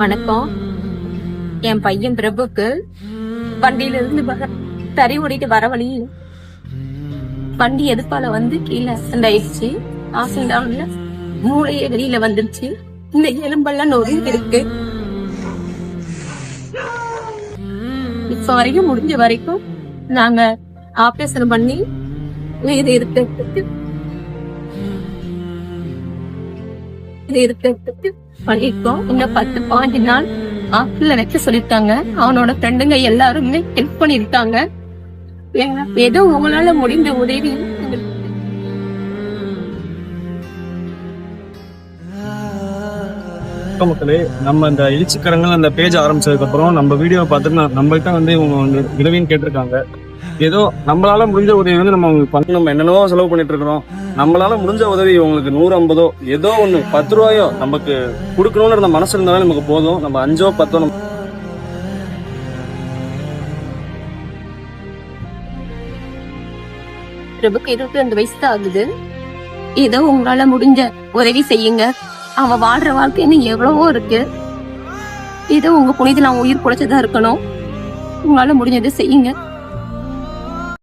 வணக்கம். என் பையன் பிரபுக்கு வண்டியில இருந்து தறி ஓடிட்டு வர வழி வண்டி எதிர்ப்பால வந்து கீழே ஆயிடுச்சு. ஆக்சிடென்ட்ல மூளையே வெளியில வந்துருச்சு. இந்த எலும்பெல்லாம் நொறுங்கி இருக்கு. இப்ப வரைக்கும் முடிஞ்ச வரைக்கும் நாங்க ஆபரேஷன் பண்ணி இது இருக்கிறதுக்கு பண்ணிருக்கோம். இன்னும் 10-15 நாள் ஆப்பிள் வைக்க சொல்லிருக்காங்க. அவனோட ஃப்ரெண்டுங்க எல்லாருமே ஹெல்ப் பண்ணிருக்காங்க. ஏதோ உங்களால முடிந்த உதவி மக்களே, நம்ம இந்த எழுச்சிக்கரங்கள் அந்த பேஜ் ஆரம்பிச்சதுக்கு அப்புறம் நம்ம வீடியோ பார்த்துட்டு நம்மள்கிட்ட வந்து இவங்க வந்து உதவின்னு கேட்டிருக்காங்க. ஏதோ நம்மளால முடிஞ்ச உதவி வந்து நம்ம பண்ண, நம்ம என்னென்னவோ செலவு பண்ணிட்டு இருக்கிறோம். நம்மளால முடிஞ்ச உதவி உங்களுக்கு 150 ஏதோ ஒண்ணு 10 ரூபாயோ நமக்கு கொடுக்கணும்னு இருந்த மனசு இருந்தாலும் நமக்கு போதும். நம்ம 5 10 பிரபுக்கு 22 வயசு தான் ஆகுது. ஏதோ உங்களால முடிஞ்ச உதவி செய்யுங்க. அவன் வாழ்ற வாழ்க்கை இன்னும் எவ்வளவோ இருக்கு. ஏதோ உங்க புனித நான் உயிர் குறைச்சதா இருக்கணும். உங்களால முடிஞ்சதை செய்யுங்க.